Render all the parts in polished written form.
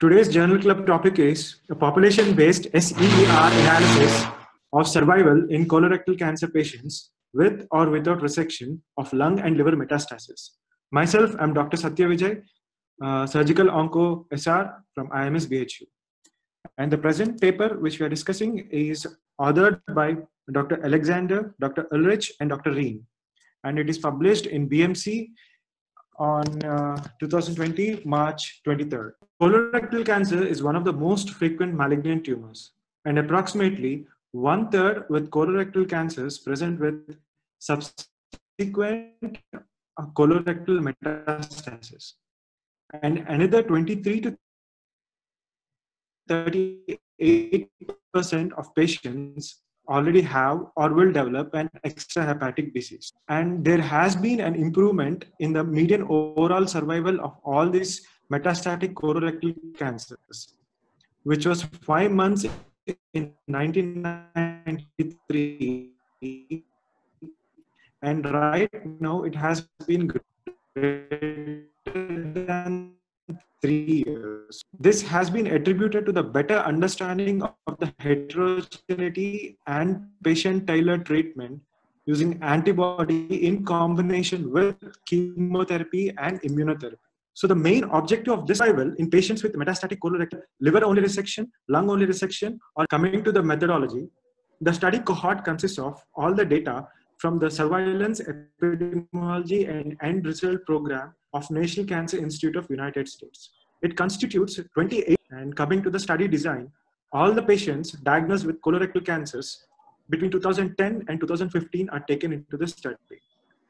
Today's Journal Club topic is a population-based SEER analysis of survival in colorectal cancer patients with or without resection of lung and liver metastasis. Myself, I'm Dr. Satya Vijay, surgical onco SR from IMS BHU. And the present paper which we are discussing is authored by Dr. Alexander, Dr. Ulrich, and Dr. Reen. And it is published in BMC on 2020, March 23rd. Colorectal cancer is one of the most frequent malignant tumors, and approximately 1/3 with colorectal cancers present with subsequent colorectal metastasis, and another 23 to 38% of patients already have or will develop an extrahepatic disease. And there has been an improvement in the median overall survival of all these metastatic colorectal cancers, which was 5 months in 1993, and right now it has been greater than 3 years. This has been attributed to the better understanding of the heterogeneity and patient-tailored treatment using antibody in combination with chemotherapy and immunotherapy. So the main objective of this survival in patients with metastatic colorectal, liver-only resection, lung-only resection, or coming to the methodology, the study cohort consists of all the data from the Surveillance Epidemiology and End Result Program of National Cancer Institute of United States. It constitutes 28, and coming to the study design, all the patients diagnosed with colorectal cancers between 2010 and 2015 are taken into the study,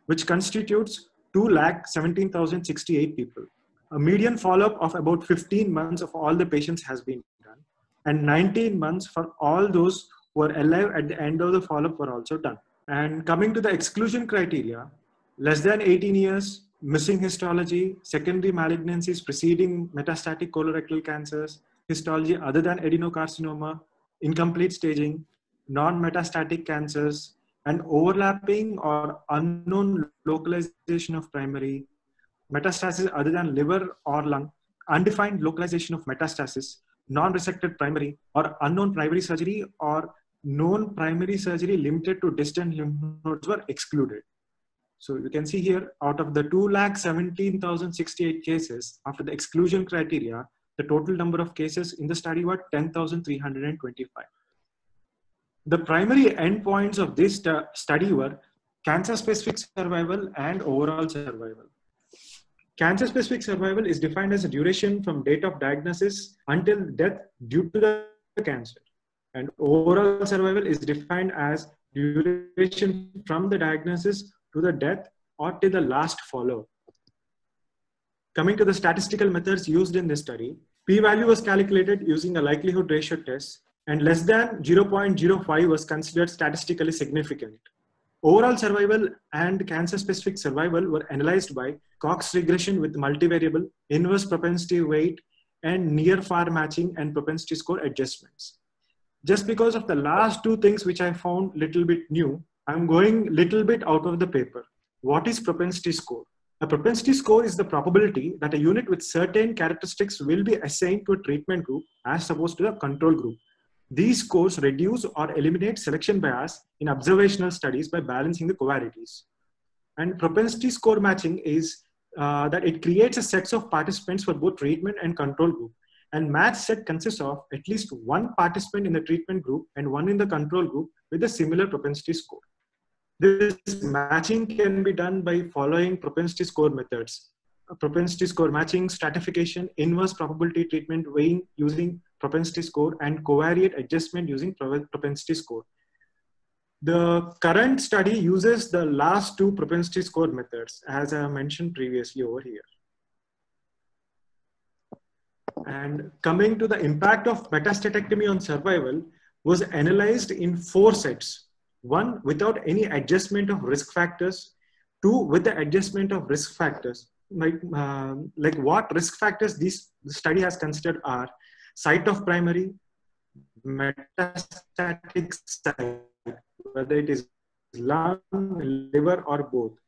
which constitutes 2,17,068 people. A median follow-up of about 15 months of all the patients has been done, and 19 months for all those who are alive at the end of the follow-up were also done. And coming to the exclusion criteria, less than 18 years, missing histology, secondary malignancies preceding metastatic colorectal cancers, histology other than adenocarcinoma, incomplete staging, non-metastatic cancers, and overlapping or unknown localization of primary, metastasis other than liver or lung, undefined localization of metastasis, non-resected primary or unknown primary surgery, or known primary surgery limited to distant lymph nodes were excluded. So you can see here, out of the 2,17,068 cases, after the exclusion criteria, the total number of cases in the study were 10,325. The primary endpoints of this study were cancer-specific survival and overall survival. Cancer-specific survival is defined as a duration from date of diagnosis until death due to the cancer. And overall survival is defined as duration from the diagnosis to the death or till the last follow-up. Coming to the statistical methods used in this study, p-value was calculated using a likelihood ratio test, and less than 0.05 was considered statistically significant. Overall survival and cancer-specific survival were analyzed by Cox regression with multivariable, inverse propensity weight, and near-far matching and propensity score adjustments. Just because of the last two things which I found little bit new, I'm going little bit out of the paper. What is propensity score? A propensity score is the probability that a unit with certain characteristics will be assigned to a treatment group as opposed to a control group. These scores reduce or eliminate selection bias in observational studies by balancing the covariates. And propensity score matching is that it creates a set of participants for both treatment and control group. And match set consists of at least one participant in the treatment group and one in the control group with a similar propensity score. This matching can be done by following propensity score methods: propensity score matching, stratification, inverse probability treatment weighing using propensity score, and covariate adjustment using propensity score. The current study uses the last two propensity score methods, as I mentioned previously over here. And coming to the impact of metastatectomy on survival was analyzed in 4 sets. 1, without any adjustment of risk factors. 2, with the adjustment of risk factors. Like what risk factors this study has considered are site of primary, metastatic site, whether it is lung, liver, or both,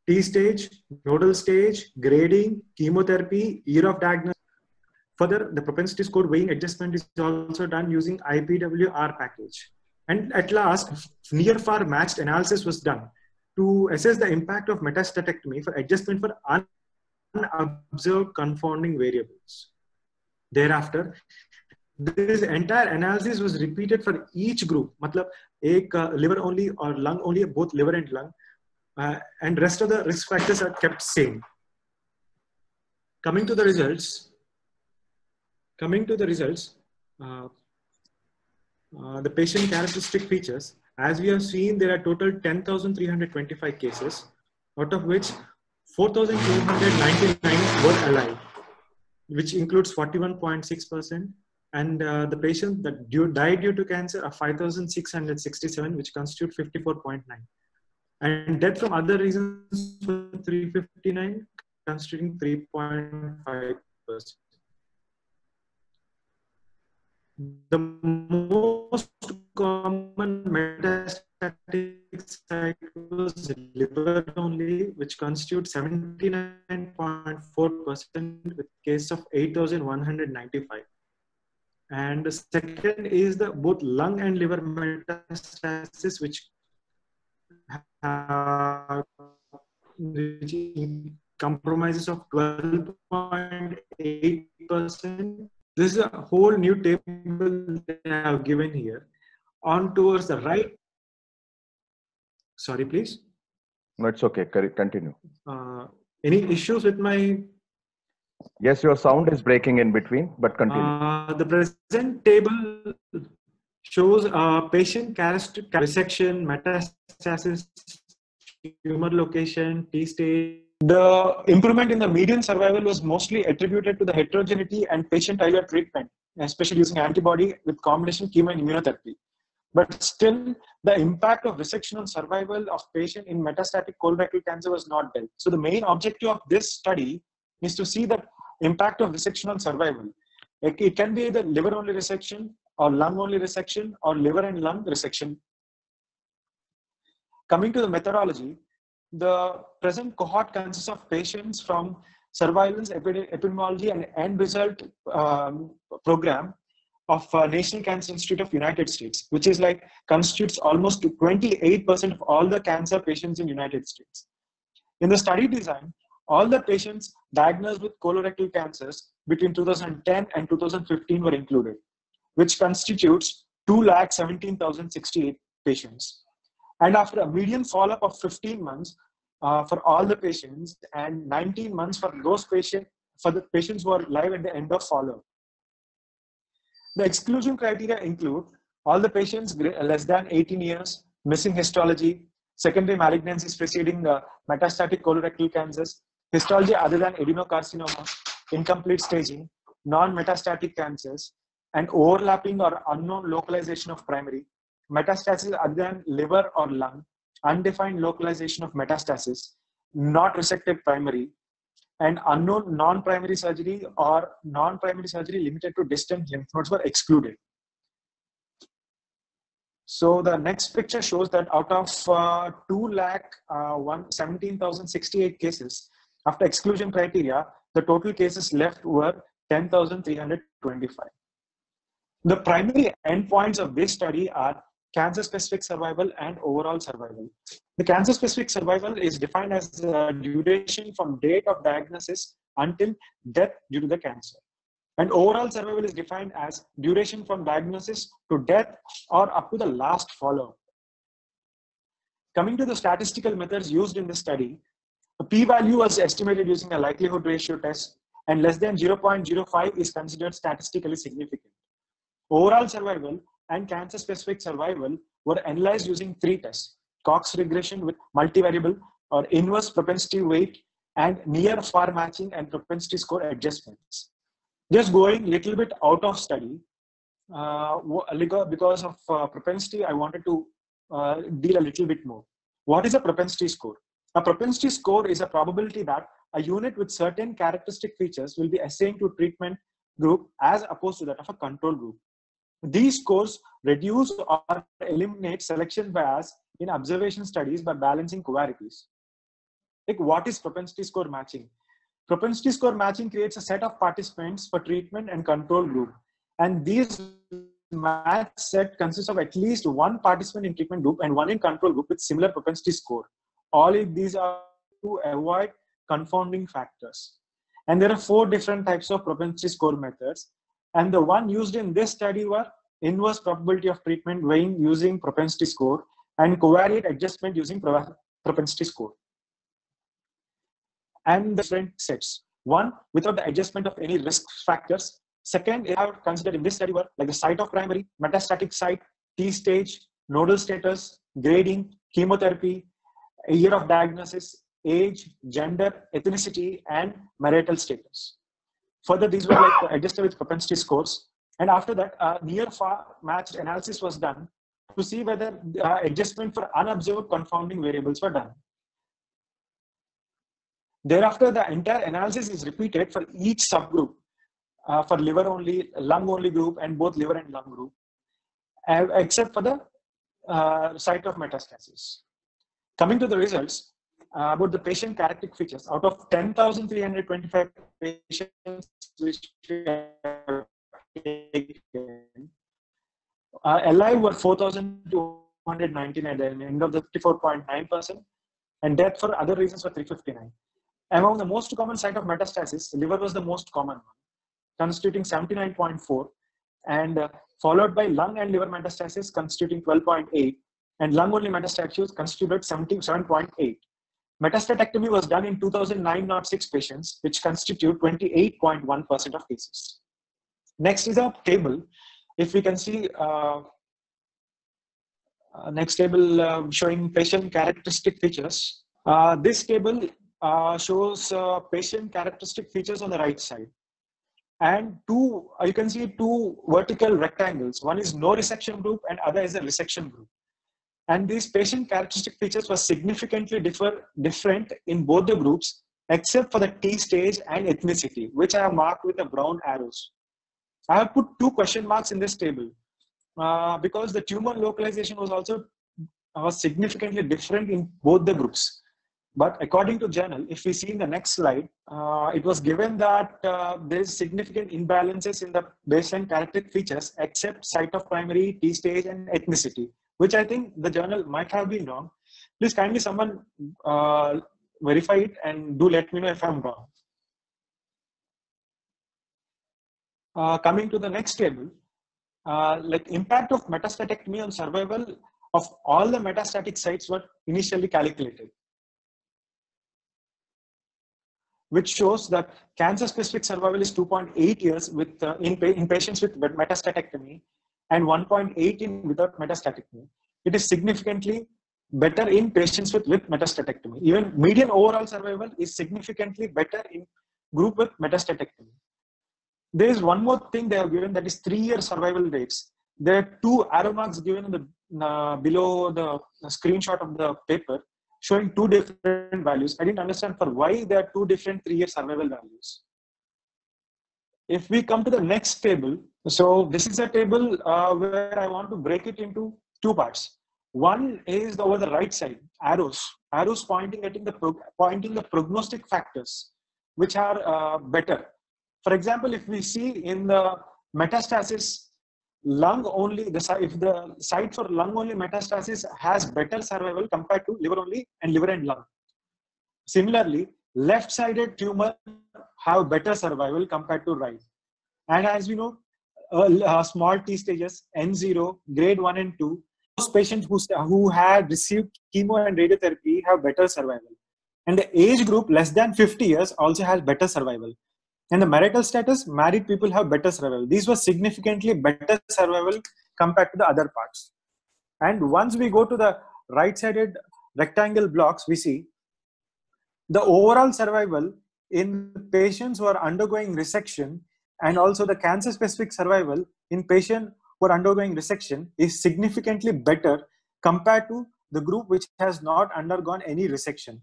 T stage, nodal stage, grading, chemotherapy, year of diagnosis, Further, the propensity score weighing adjustment is also done using IPWR package. And at last, near-far matched analysis was done to assess the impact of metastatectomy for adjustment for unobserved confounding variables. Thereafter, this entire analysis was repeated for each group. Matlab, ek liver only or lung only, both liver and lung, and rest of the risk factors are kept same. Coming to the results, the patient characteristic features, as we have seen, there are total 10,325 cases, out of which 4,299 were alive, which includes 41.6%. And the patients that died due to cancer are 5,667, which constitute 54.9. And death from other reasons for 359, constituting 3.5%. The most common metastatic site was liver only, which constitutes 79.4% with case of 8,195. And the second is the both lung and liver metastasis, which compromises of 12.8%. This is a whole new table that I have given here. On towards the right. Sorry, please. No, it's okay. Continue. Any issues with my? Yes, your sound is breaking in between, but continue. The present table shows patient characteristic resection, metastasis, tumor location, T stage. The improvement in the median survival was mostly attributed to the heterogeneity and patient earlier treatment, especially using antibody with combination chemo and immunotherapy. But still, the impact of resection on survival of patient in metastatic colorectal cancer was not dealt. So the main objective of this study is to see the impact of resection on survival. It can be either liver only resection or lung only resection or liver and lung resection. Coming to the methodology, the present cohort consists of patients from surveillance, epidemiology, and end result program of National Cancer Institute of United States, which is like constitutes almost 28% of all the cancer patients in United States. In the study design, all the patients diagnosed with colorectal cancers between 2010 and 2015 were included, which constitutes 2,17,068 patients. And after a median follow-up of 15 months for all the patients and 19 months for those patients, for the patients who are live at the end of follow-up. The exclusion criteria include all the patients less than 18 years, missing histology, secondary malignancies preceding metastatic colorectal cancers, histology other than adenocarcinoma, incomplete staging, non-metastatic cancers, and overlapping or unknown localization of primary, metastasis other than liver or lung, undefined localization of metastasis, not resected primary, and unknown non-primary surgery or non-primary surgery limited to distant lymph nodes were excluded. So the next picture shows that out of 2,17,068 cases, after exclusion criteria, the total cases left were 10,325. The primary endpoints of this study are cancer-specific survival and overall survival. The cancer-specific survival is defined as the duration from date of diagnosis until death due to the cancer. And overall survival is defined as duration from diagnosis to death or up to the last follow-up. Coming to the statistical methods used in this study, a p-value was estimated using a likelihood ratio test, and less than 0.05 is considered statistically significant. Overall survival and cancer-specific survival were analyzed using 3 tests: Cox regression with multivariable or inverse propensity weight, and near-far matching and propensity score adjustments. Just going a little bit out of study, because of propensity, I wanted to deal a little bit more. What is a propensity score? A propensity score is a probability that a unit with certain characteristic features will be assigned to treatment group as opposed to that of a control group. These scores reduce or eliminate selection bias in observation studies by balancing covariates. Like, what is propensity score matching? Propensity score matching creates a set of participants for treatment and control group. And these match set consists of at least one participant in treatment group and one in control group with similar propensity score. All of these are to avoid confounding factors. And there are 4 different types of propensity score methods. And the one used in this study were inverse probability of treatment weighing using propensity score and covariate adjustment using propensity score. And the different sets. One, without the adjustment of any risk factors. Second, I have considered in this study were like the site of primary, metastatic site, T stage, nodal status, grading, chemotherapy, a year of diagnosis, age, gender, ethnicity, and marital status. Further, these were like adjusted with propensity scores. And after that, near far matched analysis was done to see whether adjustment for unobserved confounding variables were done. Thereafter, the entire analysis is repeated for each subgroup, for liver only, lung only group, and both liver and lung group, except for the site of metastasis. Coming to the results, about the patient characteristic features, out of 10,325 patients which we have taken, alive were 4,219 at the end of the 54.9%, and death for other reasons were 359. Among the most common site of metastasis, liver was the most common one, constituting 79.4, and followed by lung and liver metastasis constituting 12.8, and lung only metastasis constituted 77.8. Metastatectomy was done in 2,906 patients, which constitute 28.1% of cases. Next is a table. If we can see, next table showing patient characteristic features. This table shows patient characteristic features on the right side. And you can see 2 vertical rectangles. One is no resection group and other is a resection group. And these patient characteristic features were significantly different in both the groups, except for the T stage and ethnicity, which I have marked with the brown arrows. I have put 2 question marks in this table because the tumor localization was also significantly different in both the groups. But according to journal, if we see in the next slide, it was given that there is significant imbalances in the baseline characteristic features except site of primary, T stage, and ethnicity, which I think the journal might have been wrong. Please kindly someone verify it and do let me know if I'm wrong. Coming to the next table, like impact of metastatectomy on survival of all the metastatic sites were initially calculated, which shows that cancer-specific survival is 2.8 years with in patients with metastatectomy and 1.8 in without metastatectomy. It is significantly better in patients with metastatectomy. Even median overall survival is significantly better in group with metastatectomy. There is one more thing they have given, that is 3-year survival rates. There are 2 arrow marks given in the below the screenshot of the paper, showing 2 different values. I didn't understand for why there are 2 different 3-year survival values. If we come to the next table, so this is a table where I want to break it into 2 parts. One is over the right side, arrows pointing at the prognostic factors, which are better. For example, if we see in the metastasis, lung only, if the site for lung only metastasis has better survival compared to liver only and liver and lung. Similarly, left-sided tumor have better survival compared to right. And as we know, small T stages, N0, grade 1 and 2, those patients who had received chemo and radiotherapy have better survival. And the age group less than 50 years also has better survival. And the marital status, married people have better survival. These were significantly better survival compared to the other parts. And once we go to the right-sided rectangle blocks, we see the overall survival in patients who are undergoing resection and also the cancer-specific survival in patients who are undergoing resection is significantly better compared to the group which has not undergone any resection.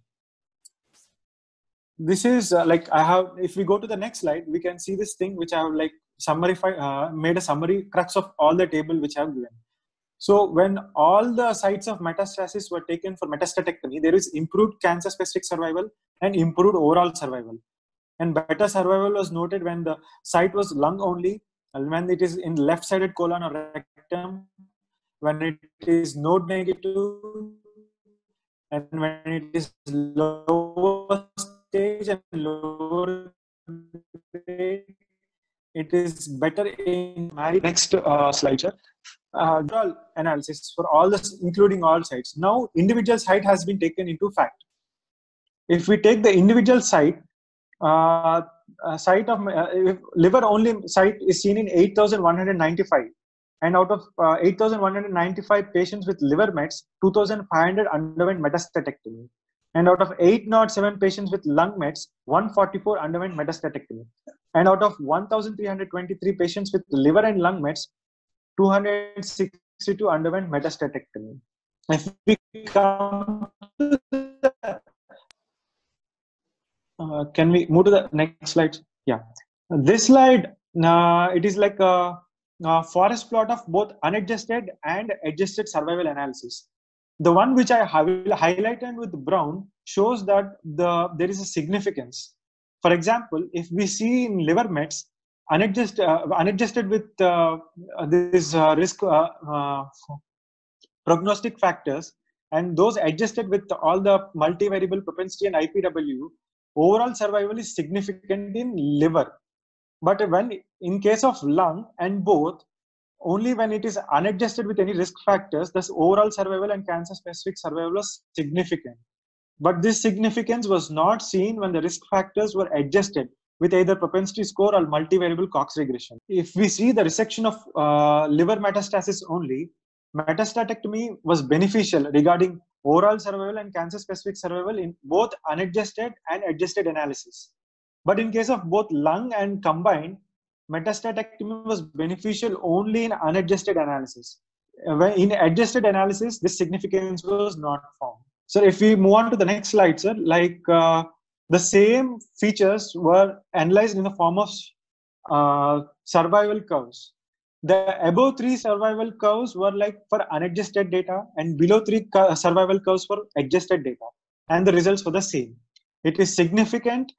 This is if we go to the next slide, we can see this thing which I have made a summary crux of all the table which I have given. So when all the sites of metastasis were taken for metastatectomy, there is improved cancer-specific survival and improved overall survival. And better survival was noted when the site was lung only, and when it is in left-sided colon or rectum, when it is node negative, and when it is lower stage and lower grade, it is better in married. Next slide, sir. Overall analysis for all this, including all sites. Now, individual site has been taken into fact. If we take the individual site, site of liver only site is seen in 8,195, and out of 8,195 patients with liver mets, 2,500 underwent metastatectomy, and out of 807 patients with lung mets, 144 underwent metastatectomy, and out of 1,323 patients with liver and lung mets, 262 underwent metastatectomy. If we come to the can we move to the next slide? Yeah, this slide, it is like a forest plot of both unadjusted and adjusted survival analysis. The one which I have highlighted with brown shows that there is a significance. For example, if we see in liver mets, unadjusted with this risk prognostic factors, and those adjusted with all the multivariable propensity and IPW, overall survival is significant in liver. But when in case of lung and both, only when it is unadjusted with any risk factors, thus overall survival and cancer specific survival was significant. But this significance was not seen when the risk factors were adjusted with either propensity score or multivariable Cox regression. If we see the resection of liver metastasis only, metastatectomy was beneficial regarding overall survival and cancer specific survival in both unadjusted and adjusted analysis. But in case of both lung and combined, metastatectomy was beneficial only in unadjusted analysis. In adjusted analysis, this significance was not found. So if we move on to the next slide, sir, like the same features were analyzed in the form of survival curves. The above three survival curves were like for unadjusted data, and below three survival curves for adjusted data, and the results were the same. It is significant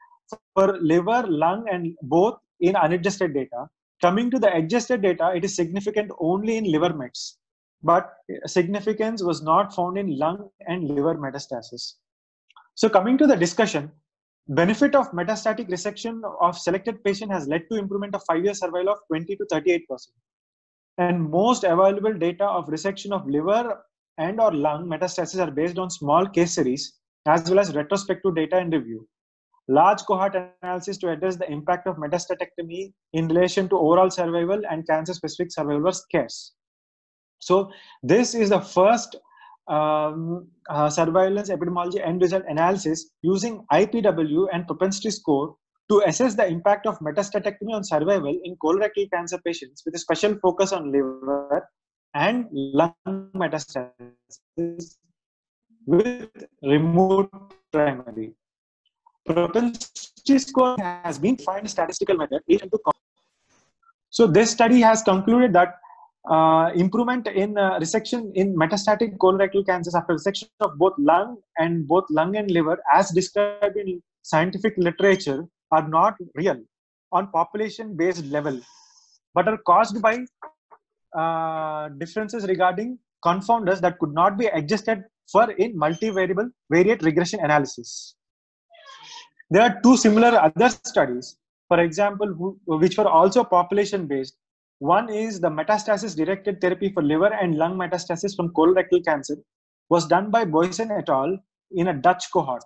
for liver, lung, and both in unadjusted data. Coming to the adjusted data, it is significant only in liver mets, but significance was not found in lung and liver metastasis. So coming to the discussion, benefit of metastatic resection of selected patient has led to improvement of 5-year survival of 20 to 38%. And most available data of resection of liver and or lung metastasis are based on small case series as well as retrospective data and review. Large cohort analysis to address the impact of metastatectomy in relation to overall survival and cancer specific survival were scarce. So this is the first surveillance epidemiology end result analysis using IPW and propensity score to assess the impact of metastatectomy on survival in colorectal cancer patients with a special focus on liver and lung metastasis with removed primary. Propensity score has been defined statistical method. So this study has concluded that improvement in resection in metastatic colorectal cancers after resection of both lung and liver, as described in scientific literature, are not real on population-based level, but are caused by differences regarding confounders that could not be adjusted for in multivariate regression analysis. There are two similar other studies, for example, which were also population-based. One is the metastasis-directed therapy for liver and lung metastasis from colorectal cancer, was done by Boysen et al. In a Dutch cohort,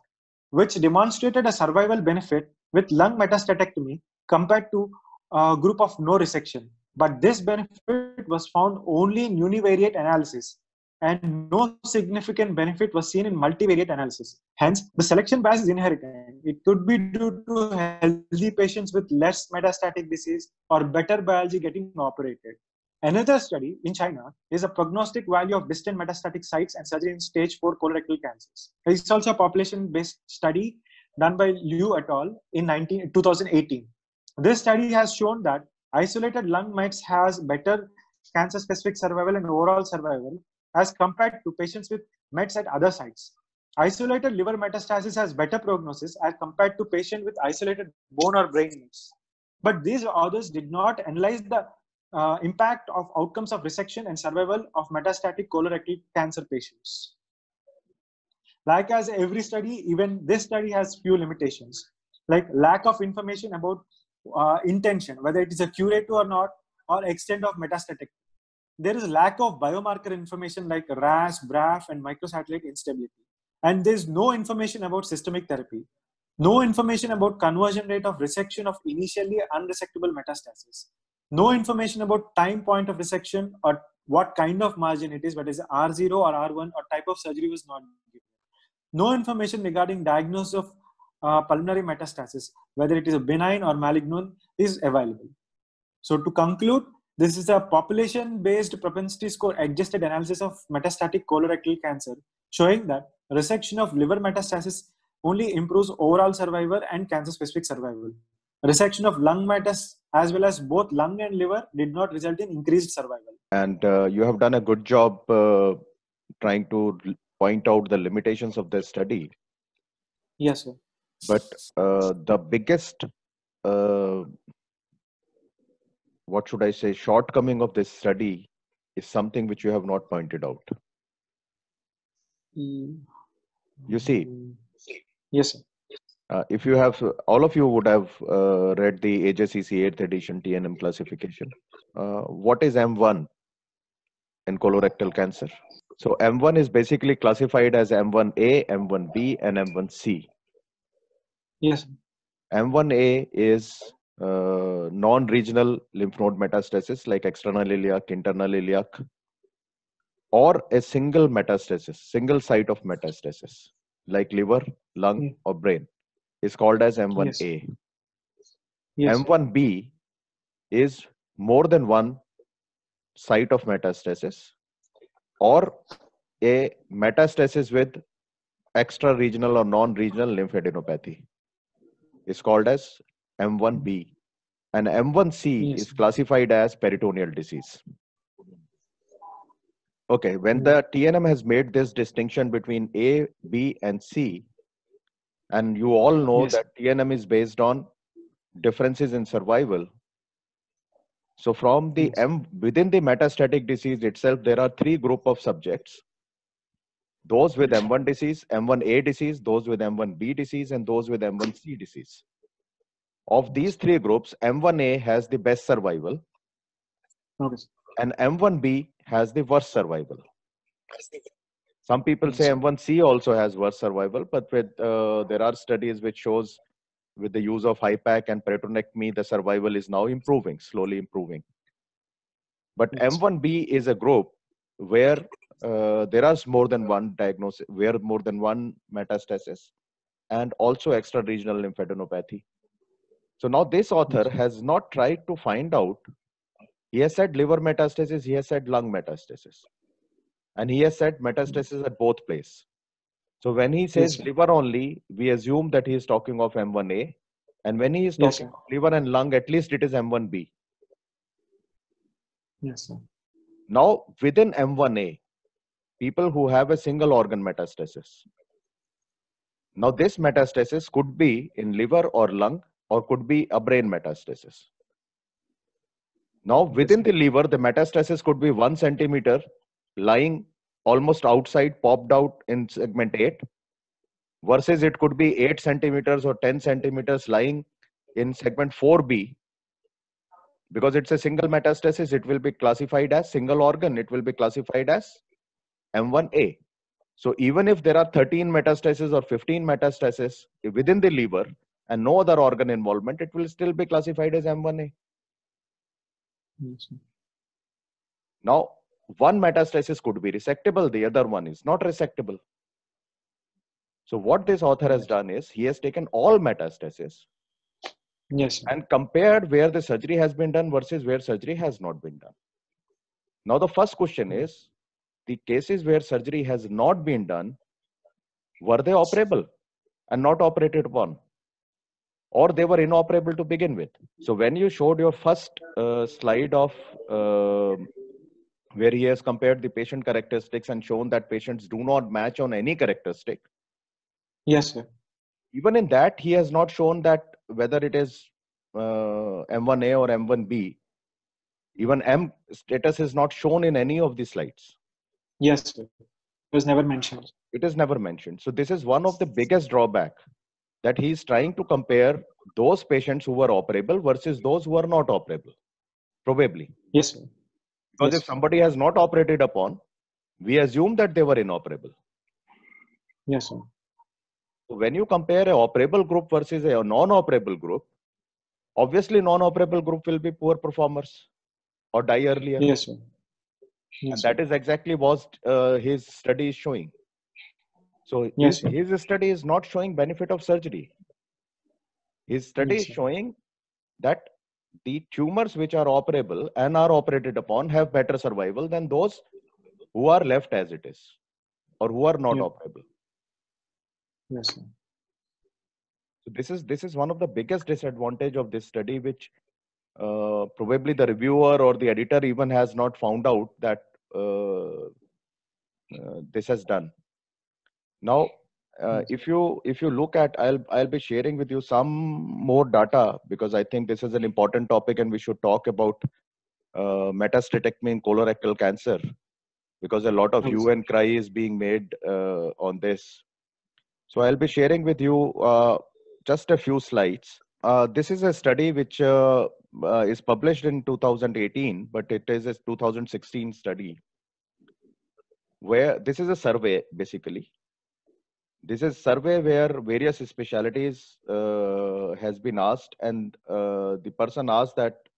which demonstrated a survival benefit with lung metastatectomy compared to a group of no resection. But this benefit was found only in univariate analysis, and no significant benefit was seen in multivariate analysis. Hence, the selection bias is inherent. It could be due to healthy patients with less metastatic disease or better biology getting operated. Another study in China is a prognostic value of distant metastatic sites and surgery in stage 4 colorectal cancers. It's also a population-based study done by Liu et al. In 2018. This study has shown that isolated lung mets has better cancer-specific survival and overall survival as compared to patients with mets at other sites. Isolated liver metastasis has better prognosis as compared to patient with isolated bone or brain mets. But these authors did not analyze the impact of outcomes of resection and survival of metastatic colorectal cancer patients. Like as every study, even this study has few limitations, like lack of information about intention, whether it is a curative or not, or extent of metastatic. There is lack of biomarker information like RAS, BRAF, and microsatellite instability. And there's no information about systemic therapy. No information about conversion rate of resection of initially unresectable metastasis. No information about time point of resection or what kind of margin it is, whether it's R0 or R1 or type of surgery was not given. No information regarding diagnosis of pulmonary metastasis, whether it is a benign or malignant, is available. So to conclude, this is a population-based propensity score adjusted analysis of metastatic colorectal cancer, showing that resection of liver metastasis only improves overall survival and cancer-specific survival. Resection of lung metastasis as well as both lung and liver did not result in increased survival. And you have done a good job trying to point out the limitations of this study. Yes, sir. But the biggest, what should I say, shortcoming of this study is something which you have not pointed out. You see, yes, sir. if you have, all of you would have read the AJCC 8th edition TNM classification. What is M1 in colorectal cancer? So M1 is basically classified as M1A, M1B, and M1C. Yes. M1A is non-regional lymph node metastasis like external iliac, internal iliac, or a single metastasis, single site of metastasis like liver, lung, or brain is called as M1A. Yes. M1B is more than one site of metastasis or a metastasis with extra-regional or non-regional lymphadenopathy is called as M1B. And M1C is classified as peritoneal disease. Okay, when the TNM has made this distinction between A, B, and C, and you all know that TNM is based on differences in survival. So from the within the metastatic disease itself, there are three groups of subjects. Those with M1 disease, M1A disease, those with M1B disease, and those with M1C disease. Of these three groups, M1A has the best survival, and M1B has the worst survival. Some people say M1C also has worse survival, but with there are studies which shows with the use of HIPAC and peritonectomy, the survival is now improving, slowly improving. But M1B is a group where there is more than one diagnosis, where more than one metastasis, and also extra-regional lymphadenopathy. So now this author has not tried to find out. He has said liver metastasis, he has said lung metastasis, and he has said metastasis at both places. So when he says liver only, we assume that he is talking of M1A, and when he is talking of liver and lung, at least it is M1B. Yes, sir. Now within M1A, people who have a single organ metastasis. Now this metastasis could be in liver or lung, or could be a brain metastasis. Now within the liver, the metastasis could be 1 centimeter lying almost outside, popped out in segment 8, versus it could be 8 centimeters or 10 centimeters lying in segment 4B. Because it's a single metastasis, it will be classified as single organ. It will be classified as M1A. So even if there are 13 metastases or 15 metastases within the liver and no other organ involvement, it will still be classified as M1A. Yes. Now, one metastasis could be resectable, the other one is not resectable. So what this author has done is he has taken all metastases and compared where the surgery has been done versus where surgery has not been done. Now the first question is, the cases where surgery has not been done, were they operable and not operated upon? Or they were inoperable to begin with? So when you showed your first slide of where he has compared the patient characteristics and shown that patients do not match on any characteristic, Yes, sir. Even in that, he has not shown that whether it is M1A or M1B, even M status is not shown in any of the slides. Yes, sir. It was never mentioned. It is never mentioned. So this is one of the biggest drawback, that he is trying to compare those patients who were operable versus those who are not operable, probably. Yes, sir. Because Yes, if somebody has not operated upon, we assume that they were inoperable. yes, sir. So when you compare a operable group versus a non-operable group, obviously non-operable group will be poor performers or die earlier. Yes, sir. And Yes, sir. that is exactly what his study is showing. So Yes, sir. his study is not showing benefit of surgery. His study Yes, is sir. showing that the tumors which are operable and are operated upon have better survival than those who are left as it is or who are not Yeah. operable. Yes, sir. So this is one of the biggest disadvantage of this study, which probably the reviewer or the editor even has not found out that this has done. Now, if you look at, I'll be sharing with you some more data, because I think this is an important topic and we should talk about metastatectomy in colorectal cancer, because a lot of Okay, hue sir. and cry is being made on this. So I'll be sharing with you just a few slides. This is a study which is published in 2018, but it is a 2016 study, where this is a survey basically. This is survey where various specialities has been asked, and the person asked that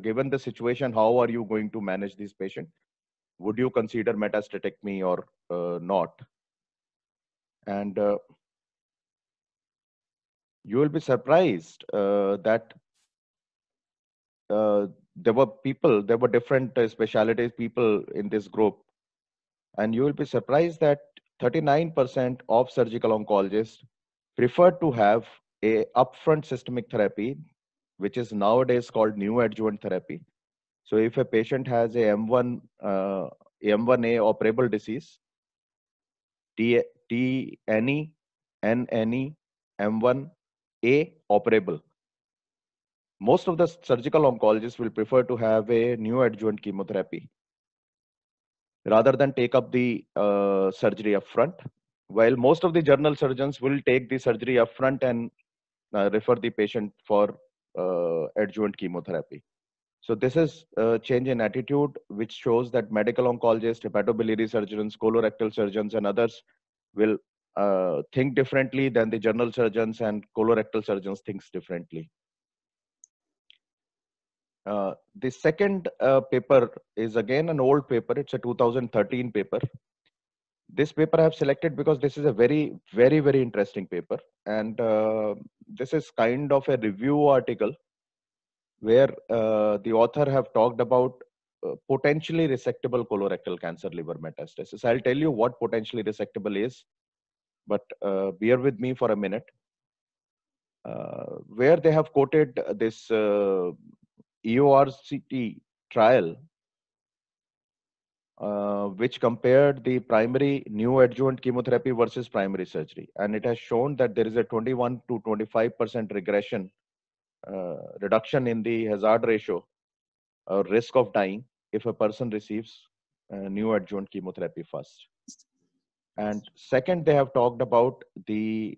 given the situation, how are you going to manage this patient? Would you consider metastatectomy or not? And you will be surprised that there were different specialties people in this group, and you will be surprised that 39% of surgical oncologists prefer to have a upfront systemic therapy, which is nowadays called neoadjuvant therapy. So if a patient has a M1A operable disease, TNE, NNE, M1A operable, most of the surgical oncologists will prefer to have a neoadjuvant chemotherapy rather than take up the surgery upfront. While most of the general surgeons will take the surgery upfront and refer the patient for adjuvant chemotherapy. So this is a change in attitude, which shows that medical oncologists, hepatobiliary surgeons, colorectal surgeons, and others will think differently than the general surgeons, and colorectal surgeons thinks differently. The second paper is again an old paper. It's a 2013 paper. This paper I have selected because this is a very, very, very interesting paper. And this is kind of a review article where the author have talked about potentially resectable colorectal cancer liver metastasis. I'll tell you what potentially resectable is, but bear with me for a minute. Where they have quoted this EORCT trial, which compared the primary neoadjuvant chemotherapy versus primary surgery. And it has shown that there is a 21 to 25% regression, reduction in the hazard ratio or risk of dying if a person receives neoadjuvant chemotherapy first. And second, they have talked about the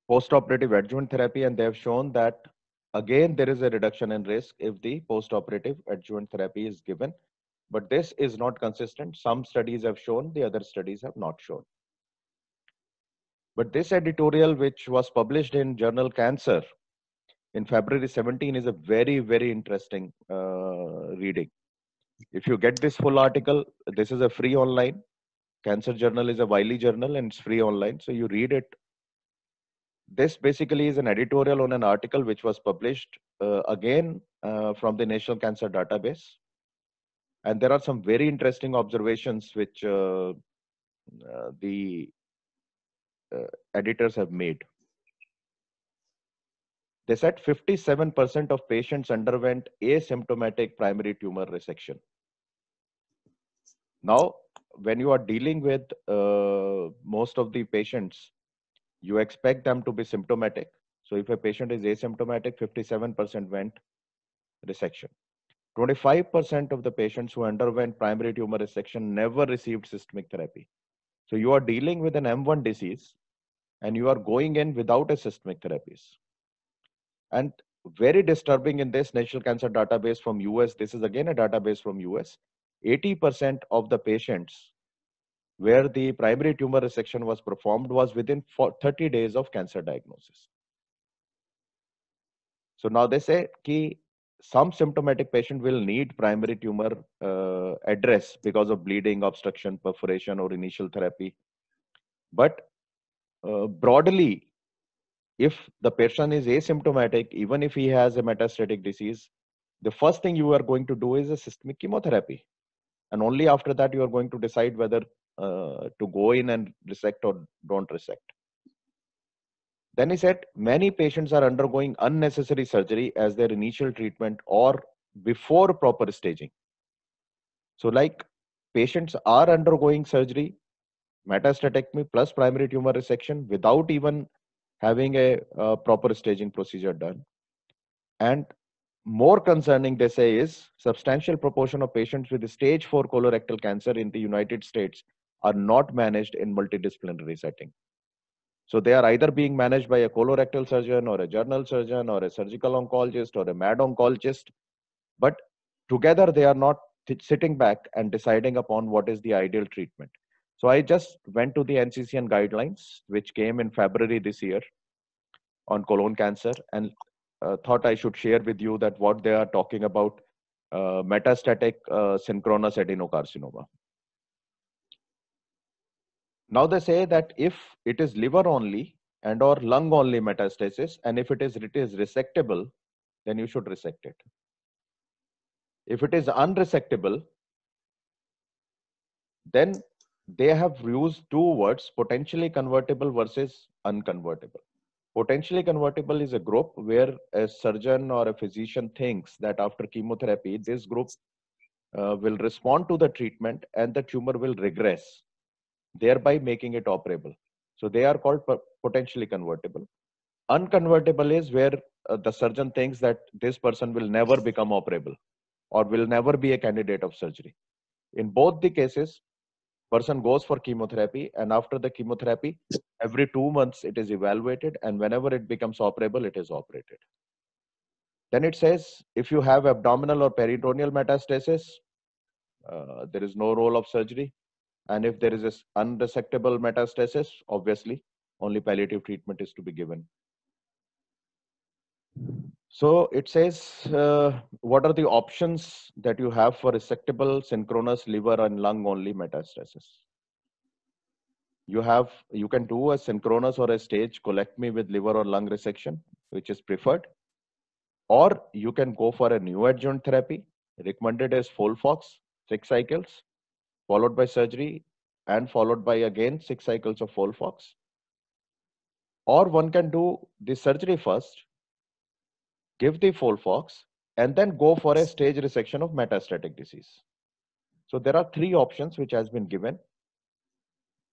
post-operative adjuvant therapy, and they have shown that again there is a reduction in risk if the post-operative adjuvant therapy is given. But this is not consistent. Some studies have shown, the other studies have not shown. But this editorial, which was published in journal Cancer in February 17, is a very, very interesting reading. If you get this full article, this is a free online. Cancer Journal is a Wiley journal and it's free online. So you read it. This basically is an editorial on an article which was published again from the National Cancer Database. And there are some very interesting observations which the editors have made. They said 57% of patients underwent asymptomatic primary tumor resection. Now, when you are dealing with most of the patients, you expect them to be symptomatic. So if a patient is asymptomatic, 57% went resection. 25% of the patients who underwent primary tumor resection never received systemic therapy. So you are dealing with an M1 disease and you are going in without a systemic therapies. And very disturbing in this National Cancer Database from US, this is again a database from US, 80% of the patients where the primary tumor resection was performed was within 30 days of cancer diagnosis. So now they say that some symptomatic patient will need primary tumor address because of bleeding, obstruction, perforation, or initial therapy. But broadly, if the person is asymptomatic, even if he has a metastatic disease, the first thing you are going to do is a systemic chemotherapy. And only after that, you are going to decide whether to go in and resect or don't resect. Then he said, many patients are undergoing unnecessary surgery as their initial treatment or before proper staging. So like patients are undergoing surgery, metastatectomy plus primary tumor resection without even having a proper staging procedure done. And more concerning, they say, is substantial proportion of patients with stage 4 colorectal cancer in the United States are not managed in multidisciplinary setting. So they are either being managed by a colorectal surgeon or a general surgeon or a surgical oncologist or a mad oncologist, but together they are not sitting back and deciding upon what is the ideal treatment. So I just went to the NCCN guidelines, which came in February this year on colon cancer, and thought I should share with you that what they are talking about metastatic synchronous adenocarcinoma. Now they say that if it is liver only and or lung only metastasis, and if it is resectable, then you should resect it. If it is unresectable, then they have used two words, potentially convertible versus unconvertible. Potentially convertible is a group where a surgeon or a physician thinks that after chemotherapy, this group will respond to the treatment and the tumor will regress, thereby making it operable. So they are called potentially convertible. Unconvertible is where the surgeon thinks that this person will never become operable or will never be a candidate of surgery. In both the cases, person goes for chemotherapy, and after the chemotherapy, every 2 months it is evaluated, and whenever it becomes operable, it is operated. Then it says, if you have abdominal or peritoneal metastasis, there is no role of surgery. And if there is an unresectable metastasis, obviously, only palliative treatment is to be given. So it says, what are the options that you have for resectable synchronous liver and lung only metastasis? You can do a synchronous or a stage colectomy with liver or lung resection, which is preferred. Or you can go for a neoadjuvant therapy, recommended as FOLFOX, 6 cycles, followed by surgery, and followed by again 6 cycles of FOLFOX. Or one can do the surgery first, give the FOLFOX, and then go for a stage resection of metastatic disease. So there are 3 options which has been given.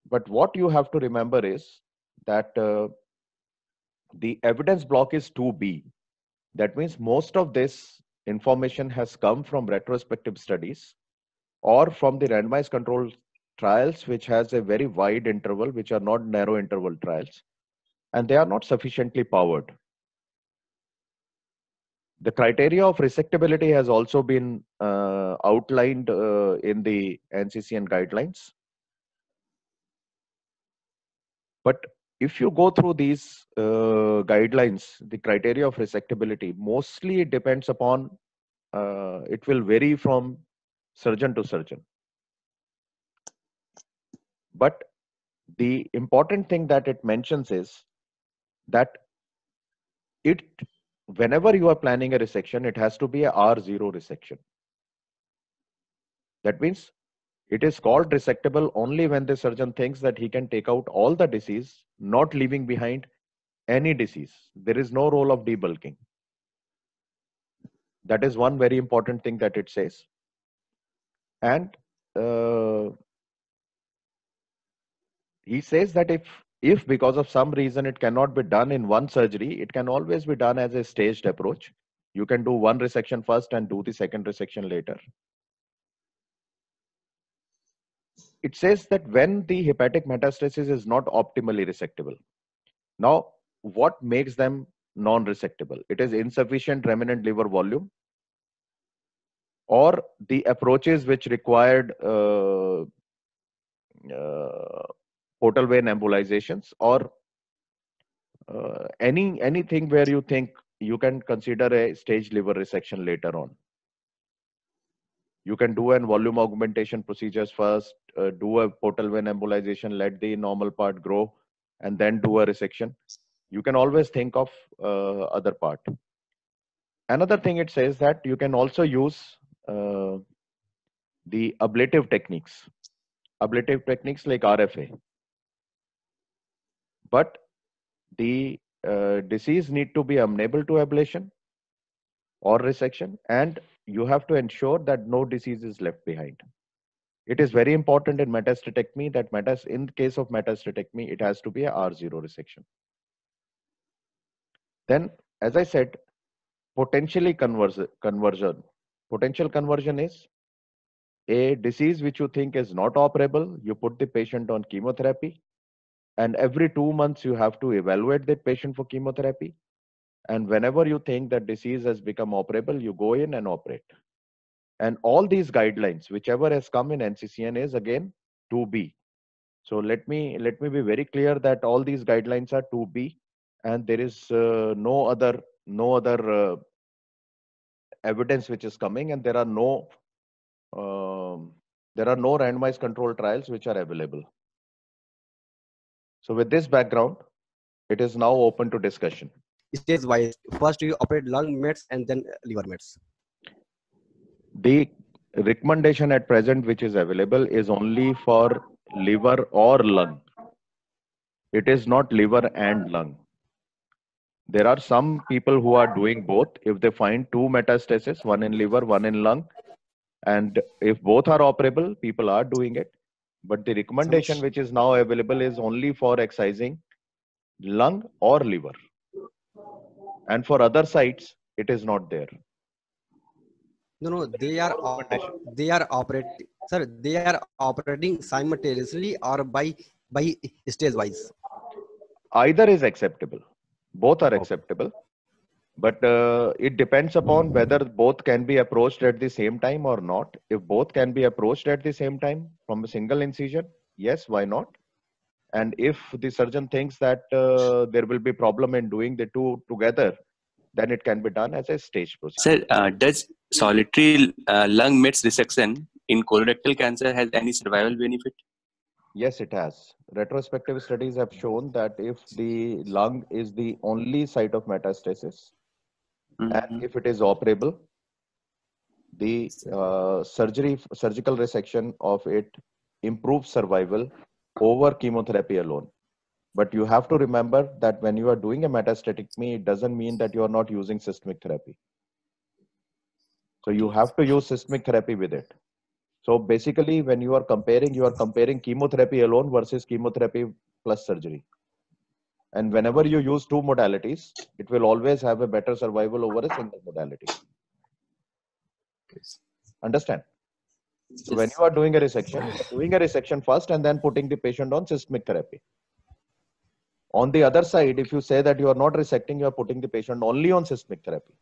But what you have to remember is that the evidence block is 2B. That means most of this information has come from retrospective studies or from the randomized control trials, which has a very wide interval, which are not narrow interval trials, and they are not sufficiently powered. The criteria of resectability has also been outlined in the NCCN guidelines. But if you go through these guidelines, the criteria of resectability, mostly it depends upon, it will vary from surgeon to surgeon. But the important thing that it mentions is that whenever you are planning a resection, it has to be a R0 resection. That means it is called resectable only when the surgeon thinks that he can take out all the disease, not leaving behind any disease. There is no role of debulking. That is one very important thing that it says. And he says that if because of some reason it cannot be done in one surgery, it can always be done as a staged approach. You can do one resection first and do the second resection later. It says that when the hepatic metastasis is not optimally resectable. Now, what makes them non-resectable? It is insufficient remnant liver volume, or the approaches which required portal vein embolizations, or anything where you think you can consider a staged liver resection later on. You can do an volume augmentation procedures first, do a portal vein embolization, let the normal part grow, and then do a resection. You can always think of other part. Another thing it says that you can also use the ablative techniques like RFA. But the disease need to be amenable to ablation or resection, and you have to ensure that no disease is left behind. It is very important in metastatectomy that in case of metastatectomy, it has to be a R0 resection. Then, as I said, potential conversion is a disease which you think is not operable. You put the patient on chemotherapy, and every 2 months you have to evaluate that patient for chemotherapy. And whenever you think that disease has become operable, you go in and operate. And all these guidelines, whichever has come in NCCN, is again 2B. So let me be very clear that all these guidelines are 2B, and there is no other evidence which is coming, and there are no randomized control trials which are available. So with this background, it is now open to discussion. Stage wise, first you operate lung mets and then liver mets. The recommendation at present which is available is only for liver or lung. It is not liver and lung. There are some people who are doing both. If they find 2 metastases, one in liver, one in lung, and if both are operable, people are doing it. But the recommendation which is now available is only for excising lung or liver. And for other sites, it is not there. No, they are operating. Sir, they are operating simultaneously or by stage wise. Either is acceptable. Both are acceptable. But it depends upon whether both can be approached at the same time or not. If both can be approached at the same time from a single incision, yes, why not? And if the surgeon thinks that there will be problem in doing the two together, then it can be done as a stage procedure. Sir, does solitary lung mets resection in colorectal cancer has any survival benefit? Yes, it has. Retrospective studies have shown that if the lung is the only site of metastasis, and if it is operable, the surgical resection of it improves survival over chemotherapy alone. But you have to remember that when you are doing a metastatectomy, it doesn't mean that you are not using systemic therapy. So you have to use systemic therapy with it. So basically, when you are comparing chemotherapy alone versus chemotherapy plus surgery. And whenever you use 2 modalities, it will always have a better survival over a single modality. Understand? So when you are doing a resection first and then putting the patient on systemic therapy. On the other side, if you say that you are not resecting, you are putting the patient only on systemic therapy.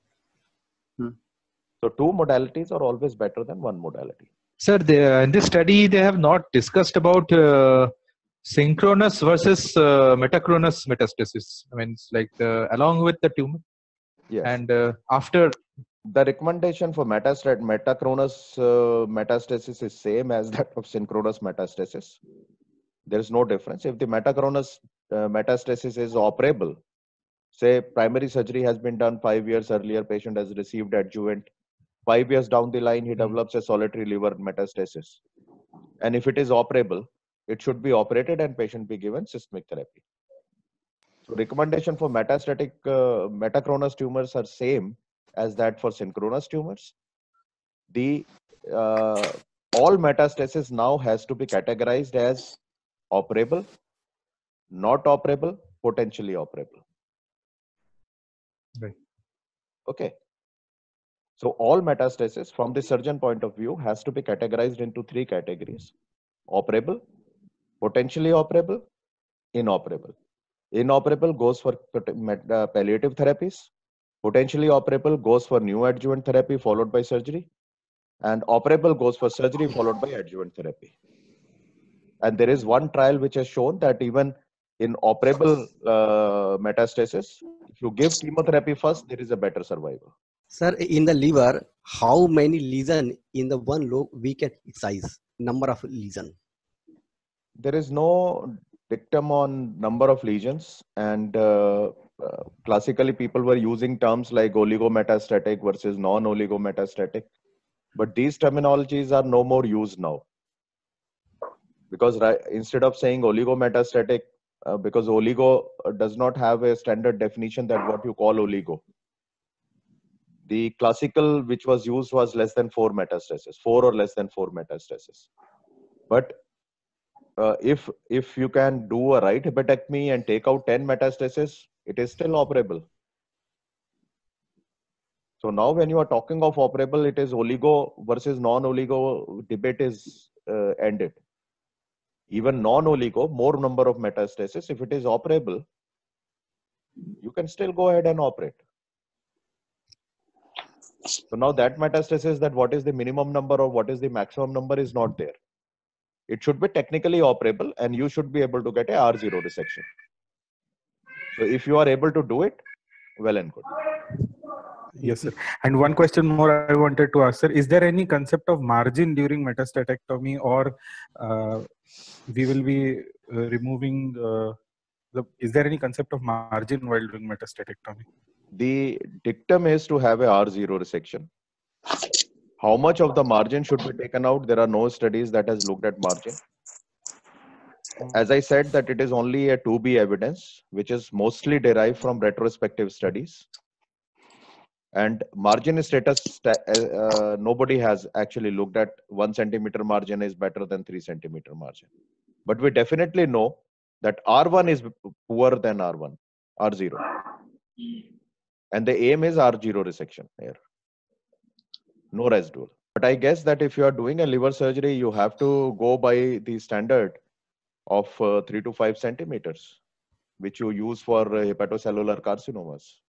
So 2 modalities are always better than 1 modality. Sir, in this study, they have not discussed about synchronous versus metachronous metastasis. I mean, it's like along with the tumor. Yes. And after the recommendation for metachronous metastasis is same as that of synchronous metastasis. There is no difference. If the metachronous metastasis is operable, say primary surgery has been done 5 years earlier, patient has received adjuvant. 5 years down the line, he develops a solitary liver metastasis. And if it is operable, it should be operated and patient be given systemic therapy. So recommendation for metachronous tumors are same as that for synchronous tumors. The all metastasis now has to be categorized as operable not operable, potentially operable. Right. Okay. So all metastasis from the surgeon point of view has to be categorized into 3 categories: operable, potentially operable, inoperable. Inoperable goes for palliative therapies. Potentially operable goes for neoadjuvant therapy followed by surgery. And operable goes for surgery followed by adjuvant therapy. And there is one trial which has shown that even in operable metastasis, if you give chemotherapy first, there is a better survival. Sir, in the liver, how many lesion in the one lobe we can size? Number of lesion. There is no dictum on number of lesions, and classically people were using terms like oligometastatic versus non-oligometastatic, but these terminologies are no more used now, because instead of saying oligometastatic, because oligo does not have a standard definition that what you call oligo. The classical which was used was less than 4 metastasis, 4 or less than 4 metastasis. But if you can do a right hepatectomy and take out 10 metastasis, it is still operable. So now when you are talking of operable, it is oligo versus non-oligo debate is ended. Even non-oligo, more number of metastasis, if it is operable, you can still go ahead and operate. So now that metastasis, that what is the minimum number or what is the maximum number is not there. It should be technically operable and you should be able to get a R0 resection. So if you are able to do it, well and good. Yes, sir. And one question more I wanted to ask, sir. Is there any concept of margin during metastatectomy, or we will be removing is there any concept of margin while doing metastatectomy? The dictum is to have a R0 resection. How much of the margin should be taken out? There are no studies that has looked at margin. As I said, that it is only a 2B evidence, which is mostly derived from retrospective studies. And margin status, nobody has actually looked at 1 centimeter margin is better than 3 centimeter margin. But we definitely know that R1 is poorer than R0. And the aim is R0 resection here. No residual. But I guess that if you are doing a liver surgery, you have to go by the standard of 3 to 5 centimeters, which you use for hepatocellular carcinomas.